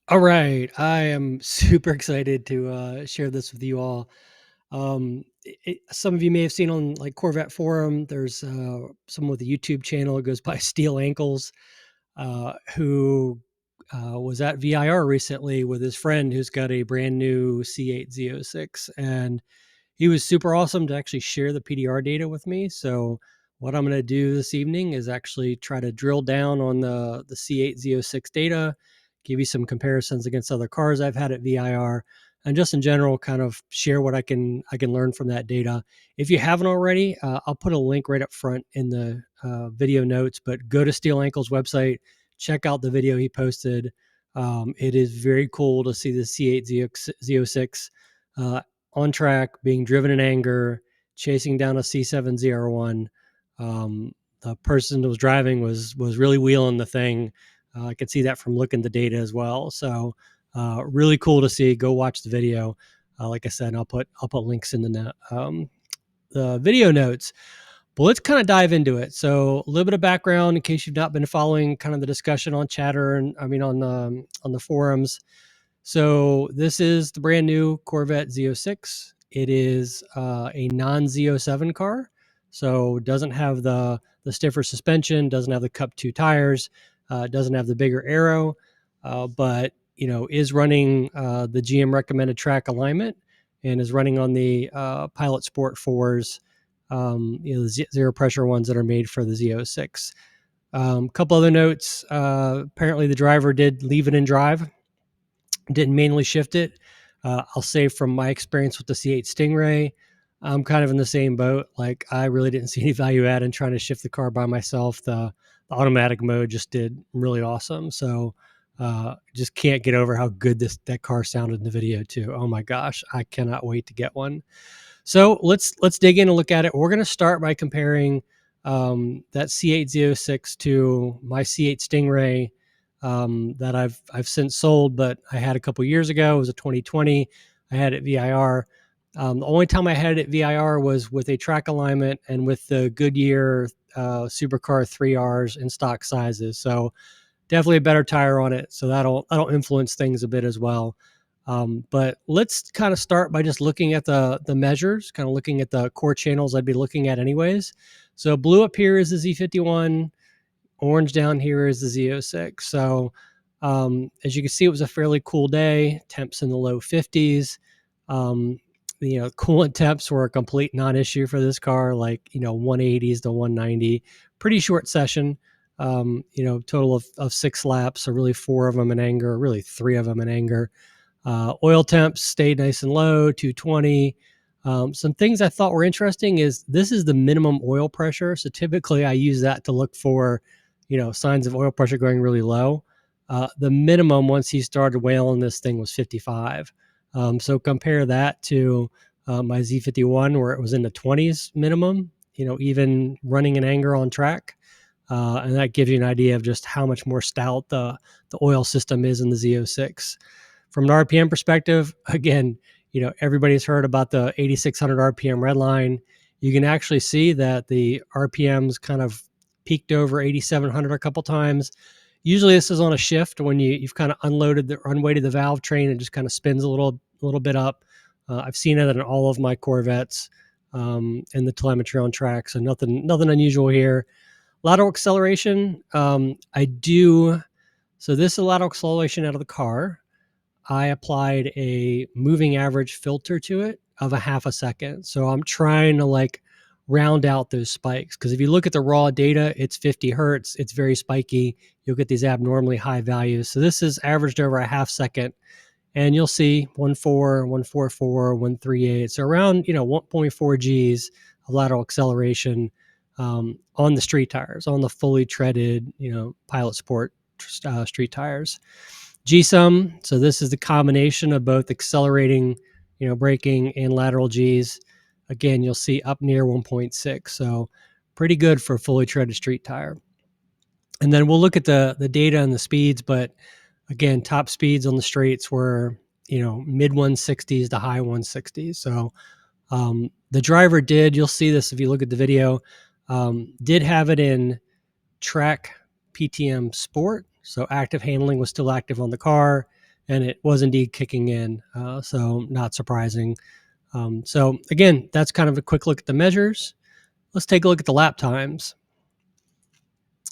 All right, I am super excited to share this with you all. Some of you may have seen on like Corvette forum. There's someone with a YouTube channel. It goes by Steel Ankles, who was at VIR recently with his friend who's got a brand new C8 Z06, and he was super awesome to actually share the PDR data with me. So what I'm going to do this evening is actually try to drill down on the C8 Z06 data, give you some comparisons against other cars I've had at VIR, and just in general, kind of share what I can learn from that data. If you haven't already, I'll put a link right up front in the video notes. But go to Steel Ankle's website, check out the video he posted. It is very cool to see the C8 Z06 on track, being driven in anger, chasing down a C7 ZR1. The person that was driving was really wheeling the thing. I could see that from looking at the data as well. So really cool to see. Go watch the video. Like I said, I'll put links in the video notes. But let's kind of dive into it. So a little bit of background in case you've not been following kind of the discussion on Chatter and I mean on the forums. So this is the brand new Corvette Z06. It is a non-Z07 car, so doesn't have the stiffer suspension, doesn't have the Cup 2 tires, doesn't have the bigger aero, but is running the GM recommended track alignment and is running on the Pilot Sport 4s, the zero pressure ones that are made for the Z06. Couple other notes. Apparently, the driver did leave it in drive, didn't manually shift it. I'll say from my experience with the C8 Stingray, I'm kind of in the same boat. Like I really didn't see any value add in trying to shift the car by myself. The automatic mode just did really awesome. So just can't get over how good that car sounded in the video too. Oh my gosh, I cannot wait to get one. So let's dig in and look at it. We're going to start by comparing that C8 Z06 to my C8 Stingray that I've since sold, but I had a couple years ago. It was a 2020. I had it VIR. The only time I had it VIR was with a track alignment and with the Goodyear Supercar 3Rs in stock sizes. So definitely a better tire on it. So that'll influence things a bit as well. But let's kind of start by just looking at the measures, kind of looking at the core channels I'd be looking at anyways. So blue up here is the Z51. Orange down here is the Z06. So as you can see, it was a fairly cool day. Temps in the low 50s. Coolant temps were a complete non-issue for this car, like 180s to 190. Pretty short session. Total of 6 laps, so really 4 of them in anger, really 3 of them in anger. Oil temps stayed nice and low, 220. Some things I thought were interesting is this is the minimum oil pressure. So typically I use that to look for, signs of oil pressure going really low. The minimum once he started whaling this thing was 55. So compare that to my Z51 where it was in the 20s minimum, even running in anger on track. And that gives you an idea of just how much more stout the oil system is in the Z06. From an RPM perspective, again, everybody's heard about the 8,600 RPM red line. You can actually see that the RPMs kind of peaked over 8,700 a couple times. Usually this is on a shift when you've kind of unweighted the valve train and just kind of spins a little bit up. I've seen it in all of my Corvettes in the telemetry on track, so nothing unusual here. Lateral acceleration, so this is lateral acceleration out of the car. I applied a moving average filter to it of a half a second. So I'm trying to round out those spikes. Because if you look at the raw data, it's 50 hertz. It's very spiky. You'll get these abnormally high values. So this is averaged over a half second. And you'll see 1.4, 1.44, 1.38. So around, 1.4 Gs of lateral acceleration on the street tires, on the fully treaded, Pilot Sport street tires. G-sum, so this is the combination of both accelerating, braking and lateral Gs. Again, you'll see up near 1.6, so pretty good for a fully treaded street tire. And then we'll look at the data and the speeds, but again, top speeds on the straights were, mid 160s to high 160s. So the driver you'll see this if you look at the video, did have it in track PTM Sport. So active handling was still active on the car. and it was indeed kicking in. So not surprising. So again, that's kind of a quick look at the measures. Let's take a look at the lap times.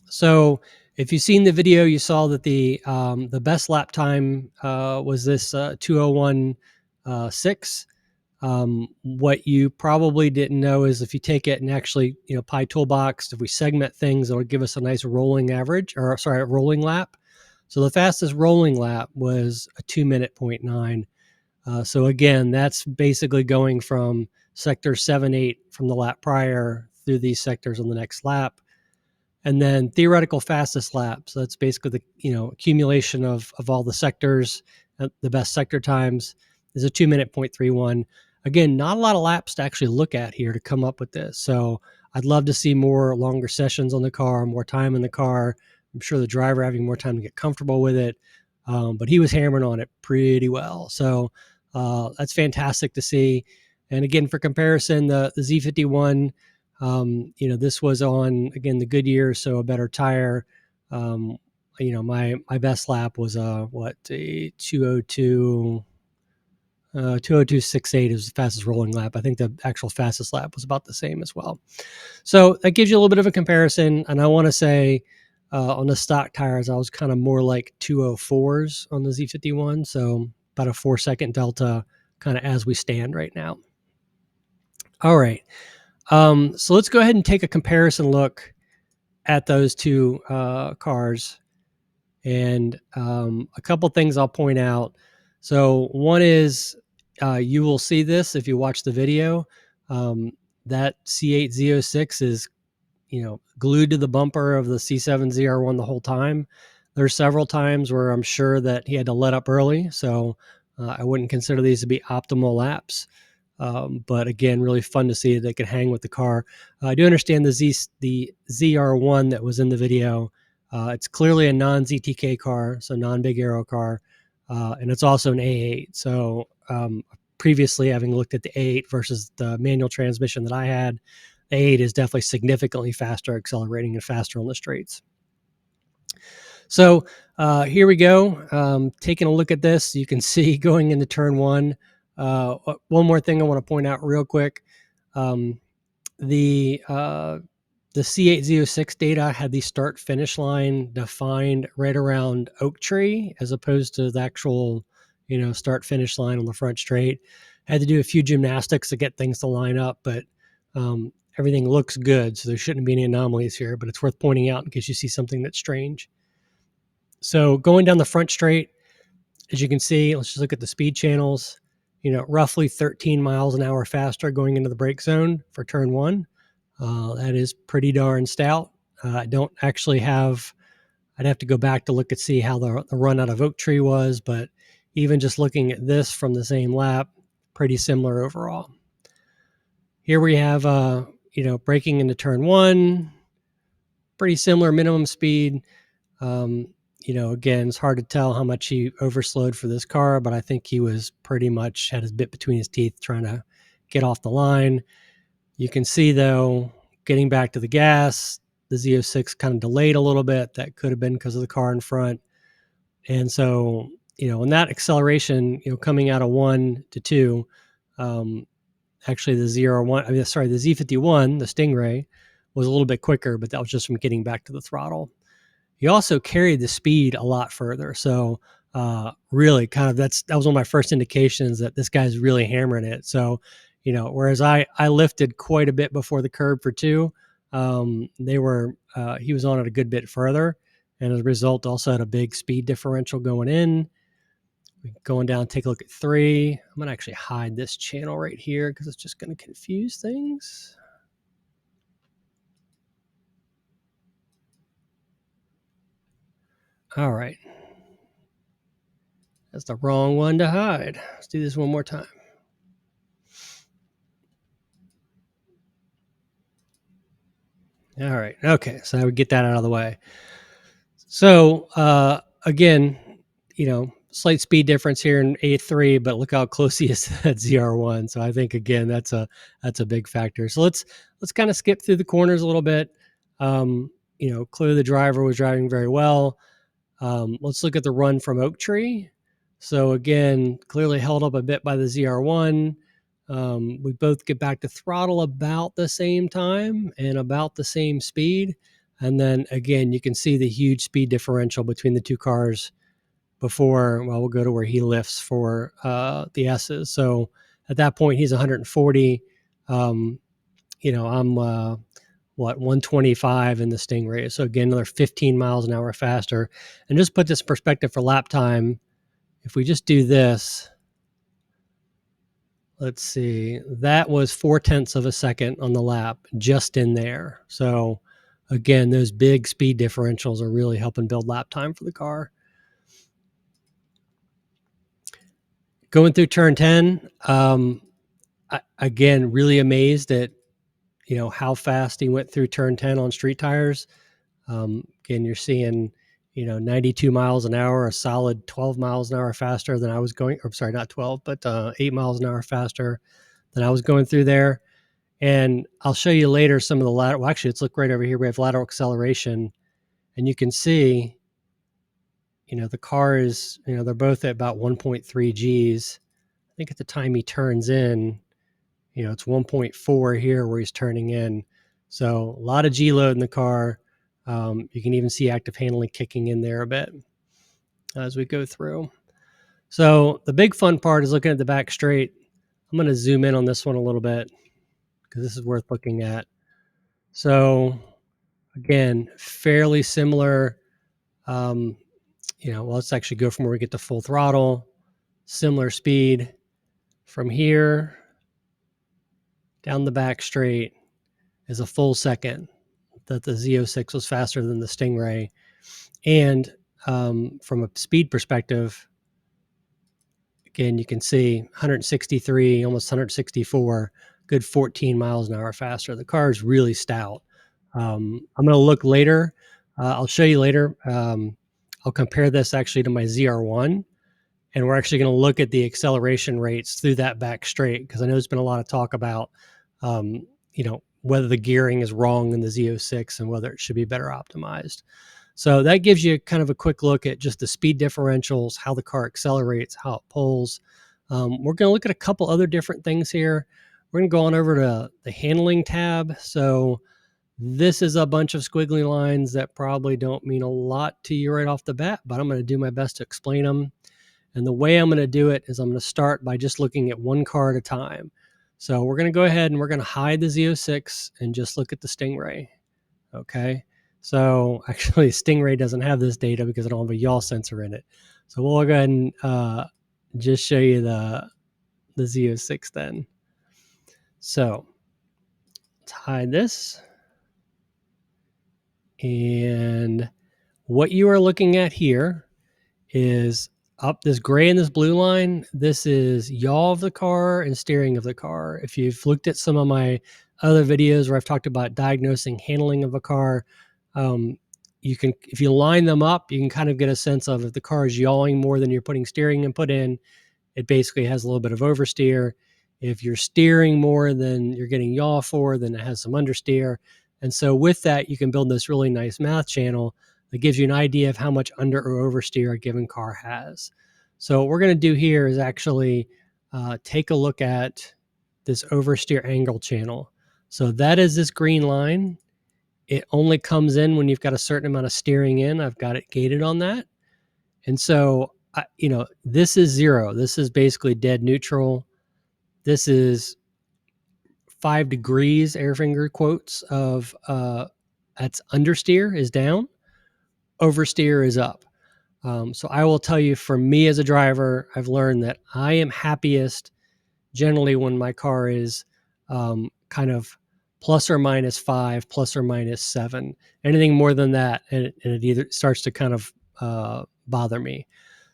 So if you've seen the video, you saw that the best lap time was this 2:01.6. What you probably didn't know is if you take it and actually, Pi Toolbox, if we segment things, it'll give us a nice rolling average, or sorry, a rolling lap. So the fastest rolling lap was a 2 minute 0.9. So again, that's basically going from sector 7-8 from the lap prior through these sectors on the next lap. And then theoretical fastest lap. So that's basically the accumulation of all the sectors. The best sector times is a 2 minute 0.31. Again, not a lot of laps to actually look at here to come up with this. So I'd love to see more longer sessions on the car, more time in the car. I'm sure the driver having more time to get comfortable with it. But he was hammering on it pretty well. So that's fantastic to see. And again, for comparison, the Z51, this was on, again, the Goodyear, so a better tire. My best lap was a 202. 202.68 is the fastest rolling lap. I think the actual fastest lap was about the same as well. So that gives you a little bit of a comparison. And I want to say on the stock tires, I was kind of more like 204s on the Z51. So about a 4-second delta kind of as we stand right now. All right. So let's go ahead and take a comparison look at those two cars. And a couple things I'll point out. So one is you will see this if you watch the video. That C8 Z06 is glued to the bumper of the C7 ZR1 the whole time. There's several times where I'm sure that he had to let up early, so I wouldn't consider these to be optimal laps. But again, really fun to see that they can hang with the car. I do understand the ZR1 that was in the video. It's clearly a non-ZTK car, so non-Big Arrow car, and it's also an A8. So previously, having looked at the A8 versus the manual transmission that I had, the A8 is definitely significantly faster accelerating and faster on the straights. So here we go. Taking a look at this, you can see going into turn one. One more thing I want to point out real quick. The C8 Z06 data had the start finish line defined right around Oak Tree as opposed to the actual, start finish line on the front straight. Had to do a few gymnastics to get things to line up, but everything looks good. So there shouldn't be any anomalies here, but it's worth pointing out in case you see something that's strange. So going down the front straight, as you can see, let's just look at the speed channels, roughly 13 miles an hour faster going into the brake zone for turn one. That is pretty darn stout. I don't actually have, I'd have to go back to look and see how the run out of Oak Tree was, but even just looking at this from the same lap, pretty similar overall. Here we have, braking into turn one, pretty similar minimum speed. Again, it's hard to tell how much he overslowed for this car, but I think he was pretty much had his bit between his teeth trying to get off the line. You can see, though, getting back to the gas, the Z06 kind of delayed a little bit. That could have been because of the car in front. And so, in that acceleration, coming out of 1 to 2, actually the the Z51, the Stingray, was a little bit quicker, but that was just from getting back to the throttle. He also carried the speed a lot further. So really kind of that was one of my first indications that this guy's really hammering it. So, whereas I lifted quite a bit before the curb for 2, he was on it a good bit further. And as a result, also had a big speed differential going in. Going down, take a look at 3. I'm going to actually hide this channel right here because it's just going to confuse things. All right. That's the wrong one to hide. Let's do this one more time. All right. Okay. So I would get that out of the way. So again, slight speed difference here in A3, but look how close he is to that ZR1. So I think again that's a big factor. So let's kind of skip through the corners a little bit. Clearly the driver was driving very well. Let's look at the run from Oak Tree. So again, clearly held up a bit by the ZR1. We both get back to throttle about the same time and about the same speed. And then again, you can see the huge speed differential between the two cars before, well, we'll go to where he lifts for the S's. So at that point, he's 140. I'm 125 in the Stingray. So again, another 15 miles an hour faster. And just put this in perspective for lap time. If we just do this, let's see, that was 0.4 of a second on the lap just in there. So again, those big speed differentials are really helping build lap time for the car. Going through turn 10, again, really amazed at, how fast he went through turn 10 on street tires. Again, you're seeing, 92 miles an hour, a solid 12 miles an hour faster than I was going, or sorry, not 12, but 8 miles an hour faster than I was going through there. And I'll show you later some of the lateral, well, actually, let's look right over here. We have lateral acceleration, and you can see, the car is, they're both at about 1.3 Gs. I think at the time he turns in, it's 1.4 here where he's turning in. So a lot of G load in the car. You can even see active handling kicking in there a bit as we go through. So the big fun part is looking at the back straight. I'm going to zoom in on this one a little bit because this is worth looking at. So again, fairly similar. Let's actually go from where we get to full throttle, similar speed from here down the back straight is a full second that the Z06 was faster than the Stingray. And from a speed perspective, again, you can see 163, almost 164, good 14 miles an hour faster. The car is really stout. I'm going to look later. I'll show you later. I'll compare this actually to my ZR1. And we're actually going to look at the acceleration rates through that back straight, because I know there's been a lot of talk about, whether the gearing is wrong in the Z06 and whether it should be better optimized. So that gives you kind of a quick look at just the speed differentials, how the car accelerates, how it pulls. We're going to look at a couple other different things here. We're going to go on over to the handling tab. So this is a bunch of squiggly lines that probably don't mean a lot to you right off the bat, but I'm going to do my best to explain them. And the way I'm going to do it is I'm going to start by just looking at one car at a time. So we're going to go ahead and we're going to hide the Z06 and just look at the Stingray. Okay. So actually Stingray doesn't have this data because I don't have a yaw sensor in it. So we'll go ahead and just show you the Z06 then. So let's hide this. And what you are looking at here is up this gray and this blue line. This is yaw of the car and steering of the car. If you've looked at some of my other videos where I've talked about diagnosing handling of a car, you can, if you line them up, you can kind of get a sense of if the car is yawing more than you're putting steering input in, it basically has a little bit of oversteer. If you're steering more than you're getting yaw for, then it has some understeer. And so with that, you can build this really nice math channel that gives you an idea of how much under or oversteer a given car has. So what we're going to do here is actually take a look at this oversteer angle channel. So that is this green line. It only comes in when you've got a certain amount of steering in. I've got it gated on that. And so, this is 0. This is basically dead neutral. This is 5 degrees, air finger quotes, of that's understeer is down. Oversteer is up. So I will tell you, for me as a driver, I've learned that I am happiest generally when my car is kind of plus or minus 5, plus or minus 7. Anything more than that, and it either starts to kind of bother me.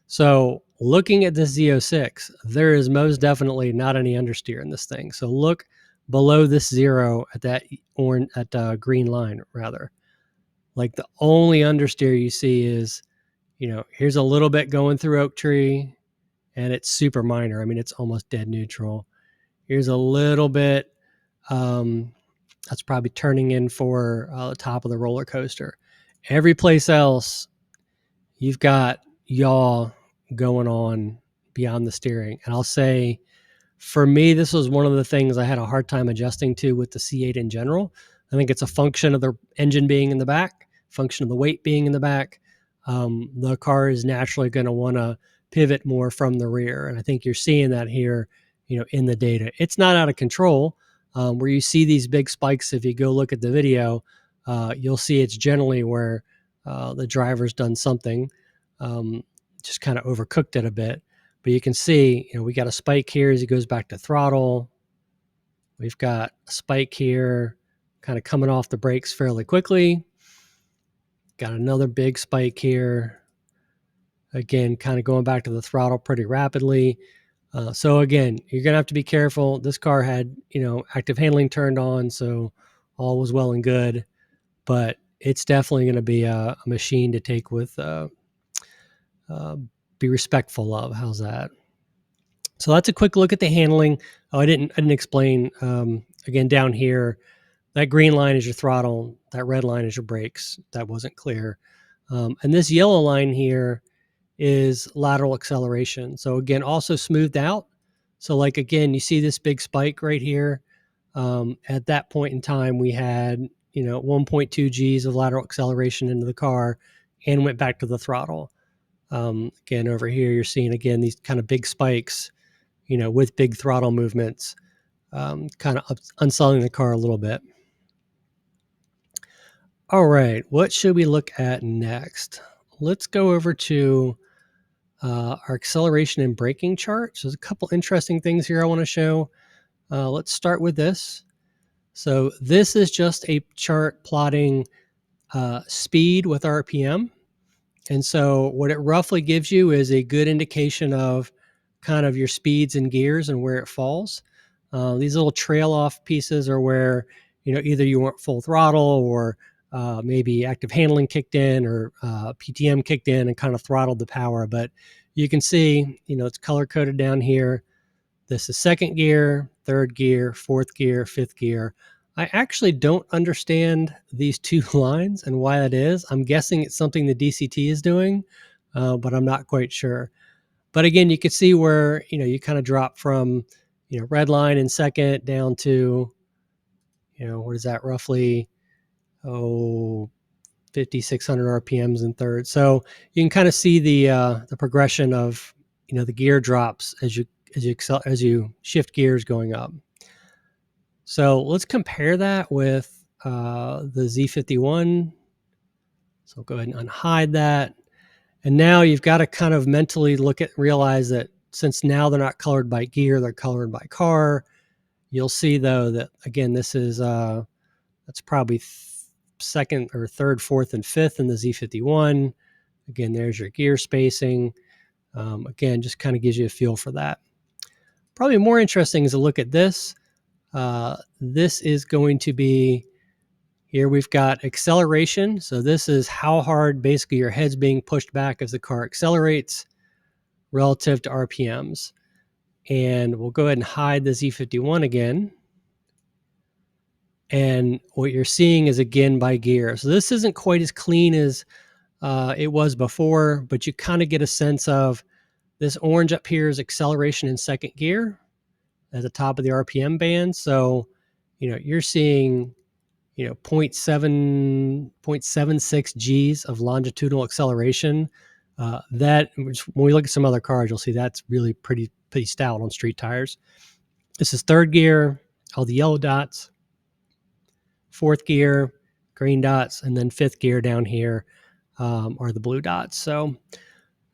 So looking at this Z06, there is most definitely not any understeer in this thing. So look below this 0 at that orange, at green line rather. Like the only understeer you see is, here's a little bit going through Oak Tree, and it's super minor. I mean, it's almost dead neutral. Here's a little bit. That's probably turning in for the top of the roller coaster. Every place else, you've got yaw going on beyond the steering. And I'll say, for me, this was one of the things I had a hard time adjusting to with the C8 in general. I think it's a function of the engine being in the back, function of the weight being in the back. The car is naturally going to want to pivot more from the rear, and I think you're seeing that here, in the data. It's not out of control. Where you see these big spikes, if you go look at the video, you'll see it's generally where the driver's done something, just kind of overcooked it a bit. But you can see, we got a spike here as he goes back to throttle. We've got a spike here, kind of coming off the brakes fairly quickly. Got another big spike here. Again, kind of going back to the throttle pretty rapidly. So again, you're going to have to be careful. This car had, active handling turned on, so all was well and good. But it's definitely going to be a machine to take with, be respectful of. How's that? So that's a quick look at the handling. Oh, I didn't explain. Again, down here, that green line is your throttle. That red line is your brakes. That wasn't clear. And this yellow line here is lateral acceleration. So again, also smoothed out. So like, again, you see this big spike right here. At that point in time, we had, 1.2 Gs of lateral acceleration into the car and went back to the throttle. Again, over here, you're seeing, again, these kind of big spikes, with big throttle movements, kind of unsettling the car a little bit. All right, what should we look at next? Let's go over to our acceleration and braking chart. So there's a couple interesting things here I want to show. Let's start with this. So this is just a chart plotting speed with RPM. And so what it roughly gives you is a good indication of kind of your speeds and gears and where it falls. These little trail off pieces are where, either you weren't full throttle or maybe active handling kicked in or PTM kicked in and kind of throttled the power. But you can see, it's color coded down here. This is second gear, third gear, fourth gear, fifth gear. I actually don't understand these two lines and why that is. I'm guessing it's something the DCT is doing, but I'm not quite sure. But again, you can see where, you kind of drop from, red line in second down to, what is that, roughly, 5,600 RPMs in third. So you can kind of see the progression of, the gear drops as you shift gears going up. So let's compare that with the Z51. So I'll go ahead and unhide that. And now you've got to kind of mentally realize that since now they're not colored by gear, they're colored by car. You'll see though that, again, this is, that's probably second or third, fourth, and fifth in the Z51. Again, there's your gear spacing. Again, just kind of gives you a feel for that. Probably more interesting is to look at this. This is going to be, here we've got acceleration. So this is how hard basically your head's being pushed back as the car accelerates relative to RPMs. And we'll go ahead and hide the Z51 again. And what you're seeing is again by gear. So this isn't quite as clean as it was before, but you kind of get a sense of this orange up here is acceleration in second gear at the top of the RPM band. So, you're seeing, 0.76 Gs of longitudinal acceleration. That, when we look at some other cars, you'll see that's really pretty stout on street tires. This is third gear, all the yellow dots, fourth gear, green dots, and then fifth gear down here are the blue dots. So,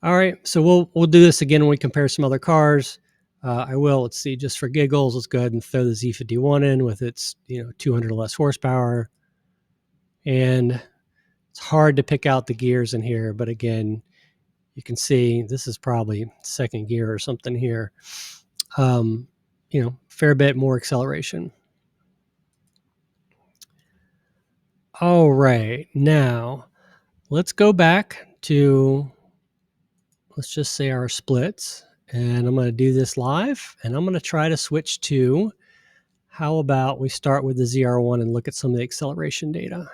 all right, so we'll do this again when we compare some other cars. Let's see, just for giggles, let's go ahead and throw the Z51 in with its 200 less horsepower. And it's hard to pick out the gears in here, but again, you can see this is probably second gear or something here. Fair bit more acceleration. All right, now let's go back to, let's just say, our splits. And I'm going to do this live, and I'm going to try to switch to, how about we start with the ZR1 and look at some of the acceleration data.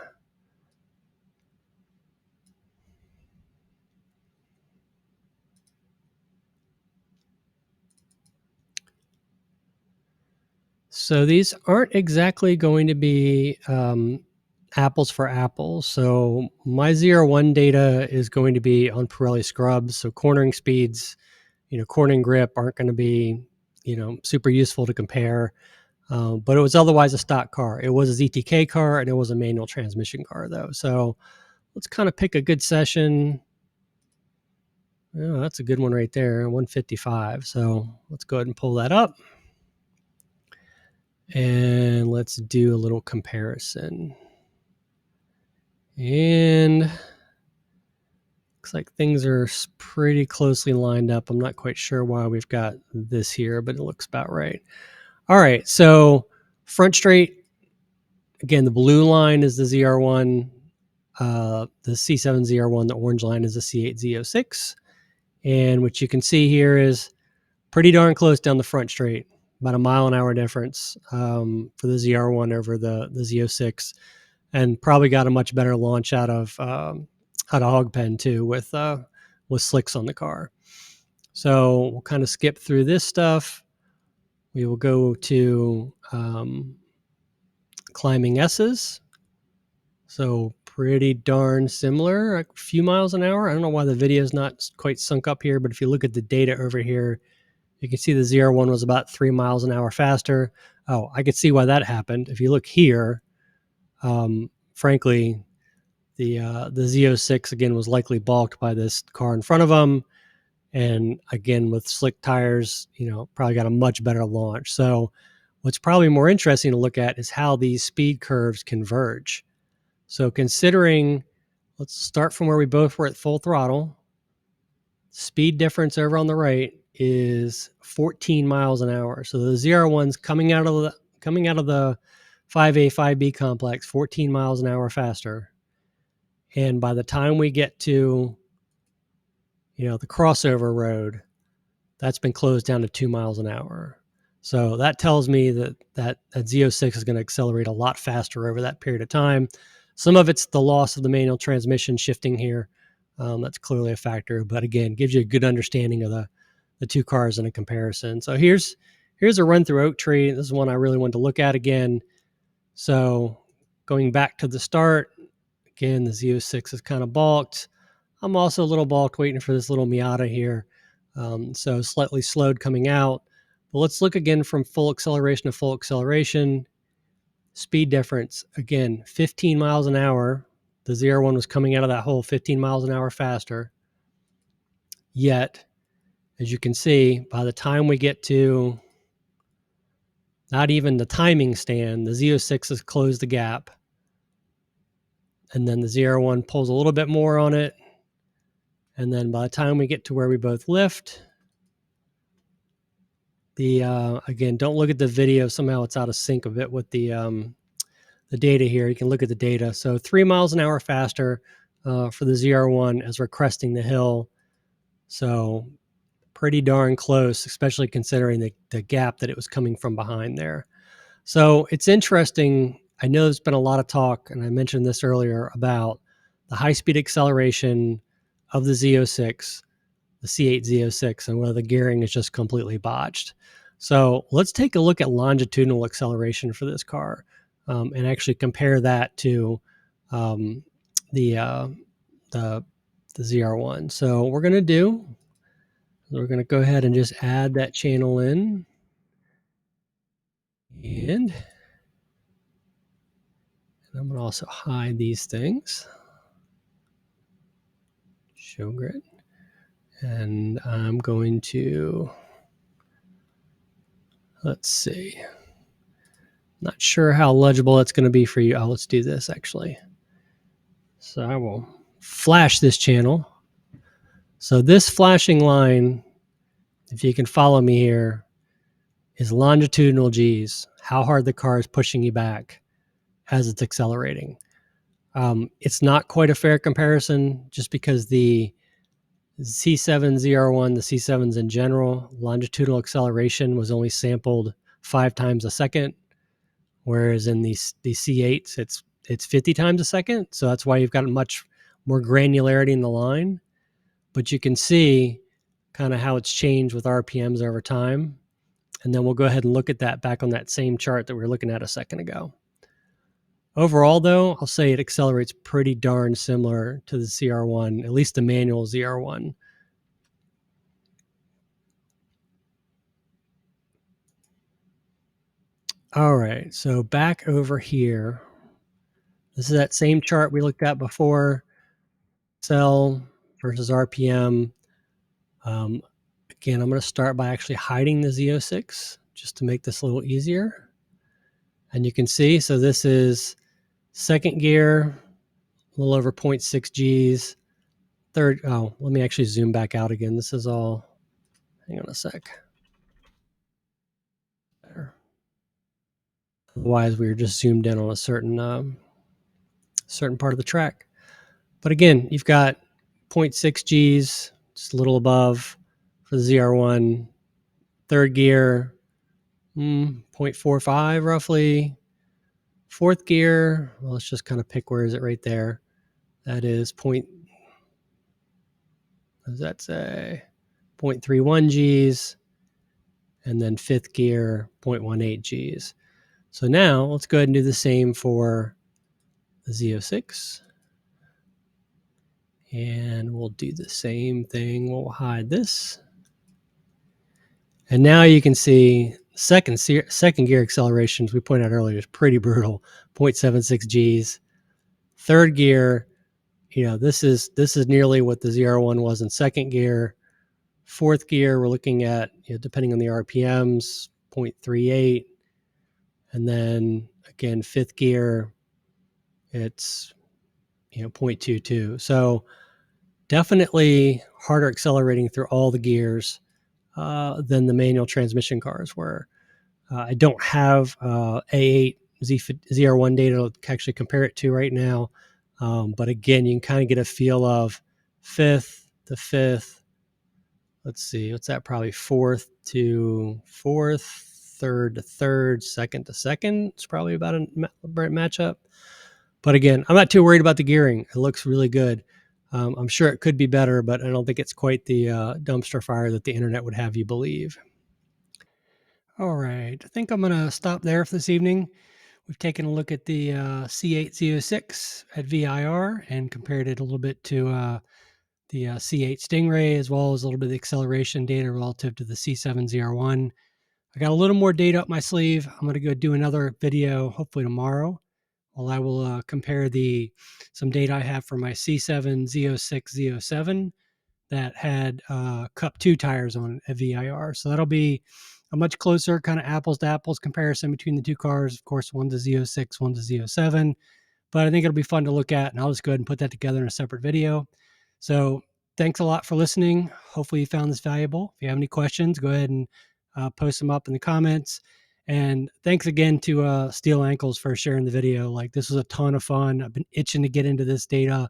So these aren't exactly going to be apples for apples. So my ZR1 data is going to be on Pirelli scrubs. So cornering speeds, cornering grip aren't going to be, super useful to compare. But it was otherwise a stock car. It was a ZTK car and it was a manual transmission car though. So let's kind of pick a good session. Oh, that's a good one right there, 155. So let's go ahead and pull that up. And let's do a little comparison. And looks like things are pretty closely lined up. I'm not quite sure why we've got this here, but it looks about right. All right, so front straight, again, the blue line is the ZR1, the C7 ZR1, the orange line is the C8 Z06. And what you can see here is pretty darn close down the front straight, about a mile-an-hour difference for the ZR1 over the Z06, and probably got a much better launch out of Hog Pen too with slicks on the car. So we'll kind of skip through this stuff. We will go to climbing S's. So pretty darn similar, a few miles an hour. I don't know why the video is not quite sunk up here, but if you look at the data over here, you can see the ZR1 was about 3 miles an hour faster. Oh, I could see why that happened. If you look here, frankly, the Z06 again was likely balked by this car in front of them, and again with slick tires, probably got a much better launch. So what's probably more interesting to look at is how these speed curves converge. So considering, let's start from where we both were at full throttle. Speed difference over on the right is 14 miles an hour. So the ZR1's coming out of the 5A 5B complex 14 miles an hour faster. And by the time we get to the crossover road, that's been closed down to 2 miles an hour. So that tells me that Z06 is going to accelerate a lot faster over that period of time. Some of it's the loss of the manual transmission shifting here. That's clearly a factor, but again, gives you a good understanding of the two cars in a comparison. So here's a run through Oak Tree. This is one I really wanted to look at again. So going back to the start, again, the Z06 is kind of balked. I'm also a little balked waiting for this little Miata here. So slightly slowed coming out. But let's look again from full acceleration to full acceleration. Speed difference, again, 15 miles an hour. The ZR1 was coming out of that hole 15 miles an hour faster. Yet, as you can see, by the time we get to not even the timing stand, the Z06 has closed the gap. And then the ZR1 pulls a little bit more on it. And then by the time we get to where we both lift, again, don't look at the video. Somehow it's out of sync a bit with the data here. You can look at the data. So 3 miles an hour faster for the ZR1 as we're cresting the hill. So pretty darn close, especially considering the gap that it was coming from behind there. So it's interesting. I know there's been a lot of talk, and I mentioned this earlier, about the high-speed acceleration of the Z06, the C8 Z06, and whether the gearing is just completely botched. So let's take a look at longitudinal acceleration for this car and actually compare that to the ZR1. So what we're going to go ahead and just add that channel in. And I'm going to also hide these things. Show grid. And I'm going to, let's see. Not sure how legible it's going to be for you. Oh, let's do this actually. So I will flash this channel. So this flashing line, if you can follow me here, is longitudinal G's, how hard the car is pushing you back as it's accelerating. It's not quite a fair comparison just because the C7 ZR1, the C7s in general, longitudinal acceleration was only sampled 5 times a second, whereas in the C8s, it's 50 times a second. So that's why you've got much more granularity in the line. But you can see kind of how it's changed with RPMs over time. And then we'll go ahead and look at that back on that same chart that we were looking at a second ago. Overall, though, I'll say it accelerates pretty darn similar to the ZR1, at least the manual ZR1. All right, so back over here. This is that same chart we looked at before, cell versus RPM. Again, I'm going to start by actually hiding the Z06 just to make this a little easier. And you can see, so this is second gear, a little over 0.6 Gs. Third, oh, let me actually zoom back out again. This is all, hang on a sec. There. Otherwise, we were just zoomed in on a certain certain part of the track. But again, you've got 0.6 Gs, just a little above for the ZR1. Third gear, 0.45 roughly. Fourth gear, well, let's just kind of pick where is it right there. That is what does that say? 0.31 Gs. And then fifth gear, 0.18 Gs. So now let's go ahead and do the same for the Z06. And we'll do the same thing. We'll hide this. And now you can see second gear acceleration, as we pointed out earlier, is pretty brutal, 0.76 Gs. Third gear, this is nearly what the ZR1 was in second gear. Fourth gear, we're looking at, depending on the RPMs, 0.38. And then again, fifth gear, it's 0.22. So definitely harder accelerating through all the gears than the manual transmission cars were. I don't have A8 ZR1 data to actually compare it to right now. But again, you can kind of get a feel of fifth to fifth. Let's see, what's that? Probably fourth to fourth, third to third, second to second. It's probably about a right matchup. But again, I'm not too worried about the gearing. It looks really good. I'm sure it could be better, but I don't think it's quite the dumpster fire that the internet would have you believe. All right, I think I'm going to stop there for this evening. We've taken a look at the C8 Z06 at VIR and compared it a little bit to the C8 Stingray, as well as a little bit of acceleration data relative to the C7 ZR1. I got a little more data up my sleeve. I'm going to go do another video, hopefully tomorrow. Well, I will compare some data I have for my C7 Z06 Z07 that had Cup 2 tires on at VIR. So that'll be a much closer kind of apples to apples comparison between the two cars. Of course, one's a Z06, one's a Z07. But I think it'll be fun to look at, and I'll just go ahead and put that together in a separate video. So thanks a lot for listening. Hopefully you found this valuable. If you have any questions, go ahead and post them up in the comments. And thanks again to Steel Ankles for sharing the video. Like, this was a ton of fun. I've been itching to get into this data.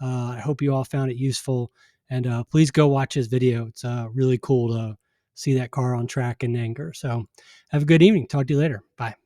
I hope you all found it useful. And please go watch his video. It's really cool to see that car on track in anger. So have a good evening. Talk to you later. Bye.